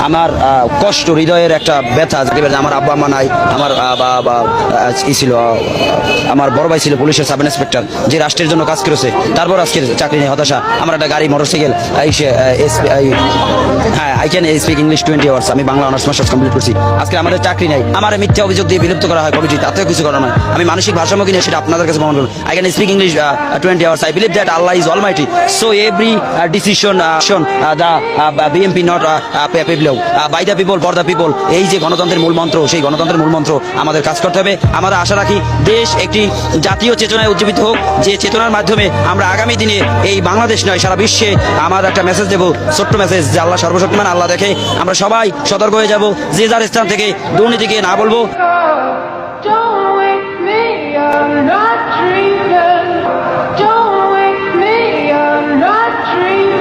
আমার কষ্ট, হৃদয়ের একটা ব্যথা। আমার আব্বা আম্মা নাই, আমার ছিল আমার বড় ভাই ছিল পুলিশের সাব ইন্সপেক্টর, যে রাষ্ট্রের জন্য কাজ করেছে, তারপর আজকে চাকরি নেই, হতাশা। আমার একটা গাড়ি, মোটরসাইকেল, হ্যাঁ, I can speak English 20 hours. আমি বাংলা অনার্স মাস্টার্স কমপ্লিট করছি। আজকে আমাদের চাকরি নাই, আমার মিথ্যা অভিযোগ দিয়ে বিলুপ্ত করা হয় কমিটি, তাতেও কিছু করার নয়। আমি মানসিক ভারসাম্য কিনে সেটা আপনাদের কাছে প্রমাণ করব। I can speak English 20 hours. I believe that Allah is almighty, so every decision the BMP not people, by the people, for the people. এই যে গণতন্ত্রের মূল মন্ত্র, সেই গণতন্ত্রের মূল মন্ত্র আমাদের কাজ করতে হবে। আমরা আশা রাখি দেশ একটি জাতীয় চেতনায় উজ্জীবিত হোক, যে চেতনার মাধ্যমে আমরা আগামী দিনে এই বাংলাদেশ নয় সারা বিশ্বে আমার একটা মেসেজ দেবো, ছোট্ট মেসেজ, যে আল্লাহ সর্বশক্তিমান, আল্লাহ দেখে। আমরা সবাই সতর্ক হয়ে যাব, যে যার স্থান থেকে দুর্নীতিকে না বলবো। Don't wake me, I'm not dreaming. Don't wake me, I'm not dreaming.